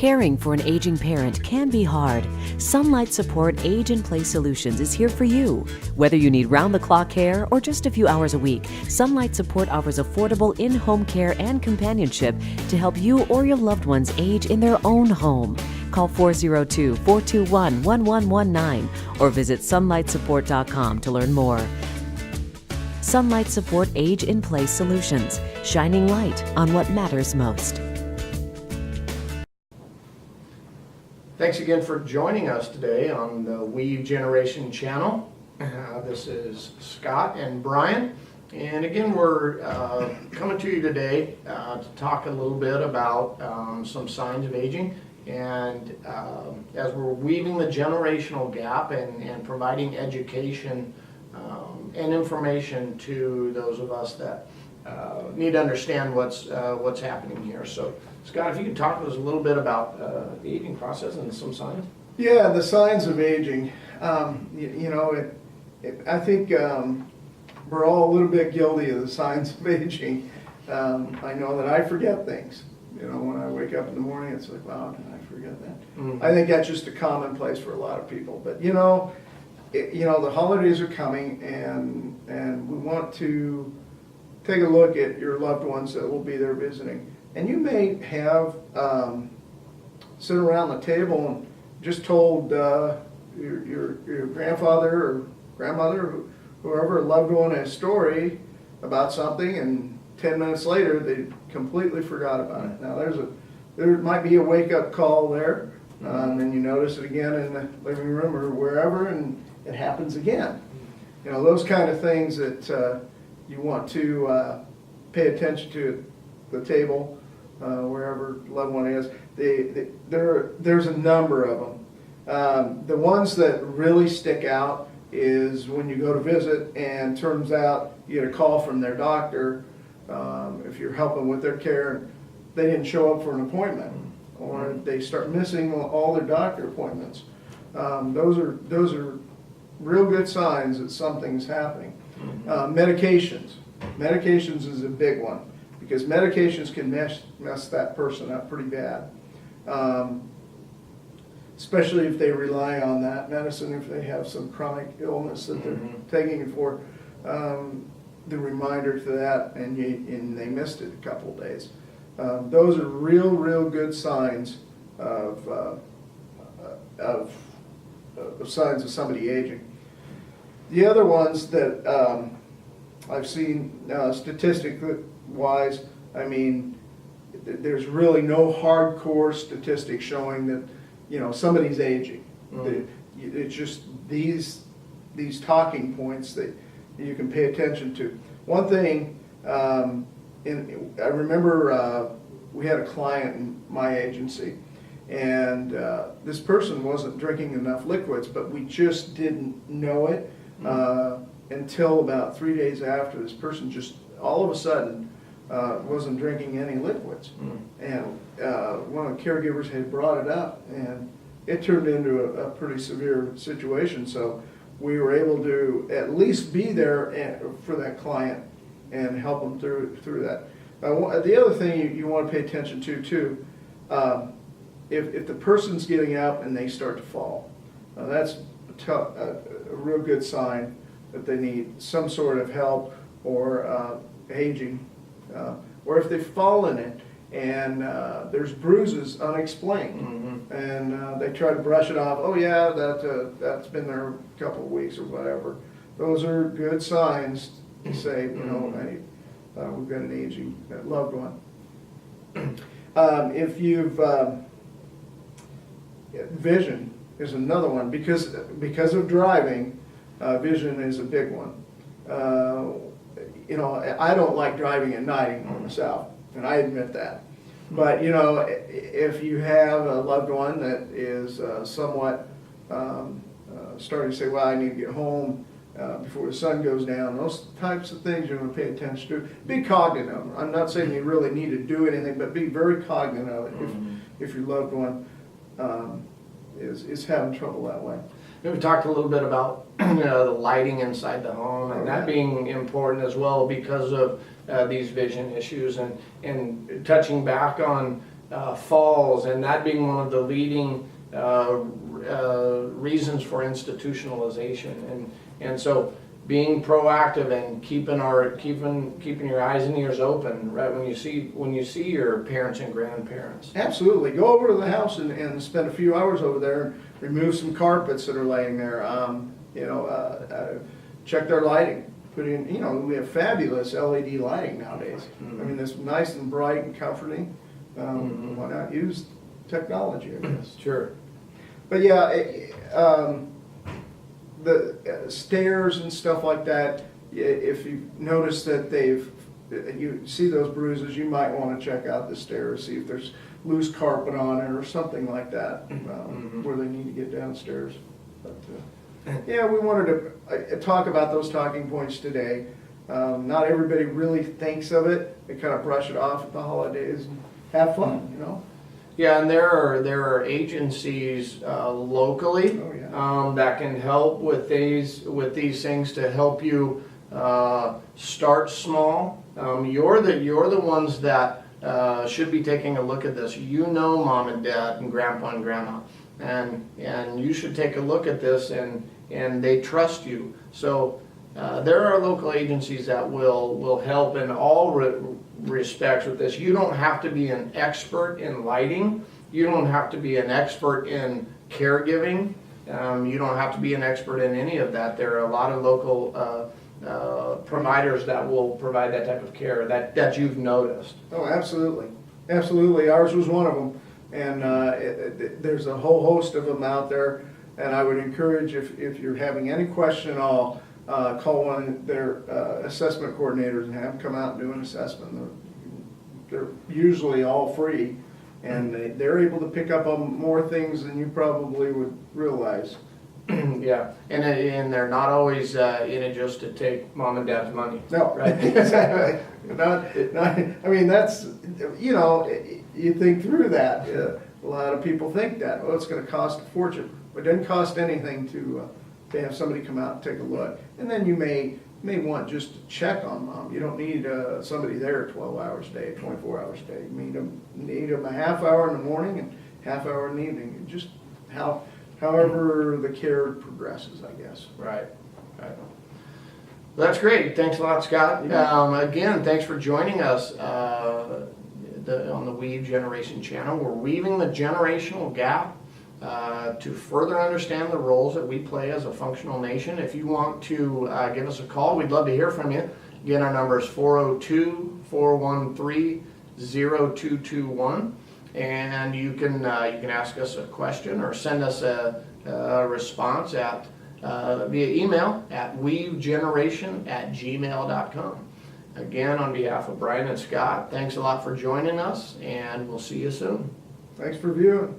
Caring for an aging parent can be hard. Sunlight Support Age in Place Solutions is here for you. Whether you need round-the-clock care or just a few hours a week, Sunlight Support offers affordable in-home care and companionship to help you or your loved ones age in their own home. Call 402-421-1119 or visit sunlightsupport.com to learn more. Sunlight Support Age in Place Solutions, shining light on what matters most. Thanks again for joining us today on the Weave Generation channel. This is Scott and Brian, and again we're coming to you today to talk a little bit about some signs of aging, and as we're weaving the generational gap and providing education and information to those of us that need to understand what's happening here. So Scott, if you could talk to us a little bit about the aging process and some signs. Yeah, the signs of aging. I think we're all a little bit guilty of the signs of aging. I know that I forget things. When I wake up in the morning, it's like, wow, did I forget that? Mm-hmm. I think that's just a commonplace for a lot of people. But the holidays are coming, and we want to take a look at your loved ones that will be there visiting. And you may have sit around the table and just told your grandfather or grandmother, or whoever, a loved one, a story about something, and 10 minutes later they completely forgot about it. Now there might be a wake-up call there, and you notice it again in the living room or wherever, and it happens again. Those kind of things that you want to pay attention to at the table, wherever loved one is. There's a number of them. The ones that really stick out is when you go to visit and turns out you get a call from their doctor, if you're helping with their care, they didn't show up for an appointment, or they start missing all their doctor appointments. Those are real good signs that something's happening. Medications is a big one, because medications can mess that person up pretty bad, especially if they rely on that medicine, if they have some chronic illness that they're taking it for. The reminder to that, and they missed it a couple of days. Those are real good signs of signs of somebody aging. The other ones that I've seen statistic-wise, there's really no hardcore statistics showing that somebody's aging. It's just these talking points that you can pay attention to. One thing, I remember we had a client in my agency, and this person wasn't drinking enough liquids, but we just didn't know it until about 3 days after. This person just all of a sudden wasn't drinking any liquids, and one of the caregivers had brought it up, and it turned into a pretty severe situation. So we were able to at least be there for that client and help them through that. The other thing you want to pay attention to too, if the person's getting up and they start to fall, that's a real good sign that they need some sort of help or aging, or if they've fallen it and there's bruises unexplained, and they try to brush it off. Oh yeah, that's been there a couple of weeks or whatever. Those are good signs to say, hey, we've got an aging loved one. If you've vision is another one, because of driving. Vision is a big one. I don't like driving at night myself, and I admit that. But if you have a loved one that is somewhat starting to say, well, I need to get home before the sun goes down, those types of things you're going to pay attention to. Be cognizant of them. I'm not saying you really need to do anything, but be very cognizant of it if your loved one is having trouble that way. We talked a little bit about the lighting inside the home, and that being important as well because of these vision issues, and touching back on falls, and that being one of the leading reasons for institutionalization. And so being proactive and keeping your eyes and ears open, right, when you see your parents and grandparents. Absolutely. Go over to the house and spend a few hours over there and remove some carpets that are laying there. Check their lighting. Put in, we have fabulous LED lighting nowadays. Mm-hmm. I mean, it's nice and bright and comforting. Why not use technology, I guess? Sure. But yeah, the stairs and stuff like that, if you notice that you see those bruises, you might want to check out the stairs, see if there's loose carpet on it or something like that, where they need to get downstairs. But yeah, we wanted to talk about those talking points today. Not everybody really thinks of it. They kind of brush it off at the holidays and have fun, Yeah, and there are agencies locally Oh, yeah. that can help with these things to help you start small. You're the ones that should be taking a look at this. Mom and dad and grandpa and grandma, and you should take a look at this, and they trust you. So there are local agencies that will help in all respects with this. You don't have to be an expert in lighting. You don't have to be an expert in caregiving. You don't have to be an expert in any of that. There are a lot of local providers that will provide that type of care that you've noticed. Oh, absolutely. Absolutely. Ours was one of them. And there's a whole host of them out there. And I would encourage, if you're having any question at all, call one of their assessment coordinators and have them come out and do an assessment. They're usually all free, and they're able to pick up on more things than you probably would realize. Yeah, and they're not always in it just to take mom and dad's money. No, right? Exactly. Not, I mean, that's, you think through that. A lot of people think that, well, it's going to cost a fortune. It doesn't cost anything to have somebody come out and take a look. And then you may want just to check on mom. You don't need somebody there 12 hours a day, 24 hours a day. You need them a half hour in the morning and half hour in the evening. Just however the care progresses, I guess. Right. Well, that's great. Thanks a lot, Scott. Again, thanks for joining us on the Weave Generation channel. We're weaving the generational gap to further understand the roles that we play as a functional nation. If you want to give us a call, we'd love to hear from you. Again, our number is 402-413-0221, and you can ask us a question or send us a response via email at weavegeneration@gmail.com. Again, on behalf of Brian and Scott, thanks a lot for joining us, and we'll see you soon. Thanks for viewing.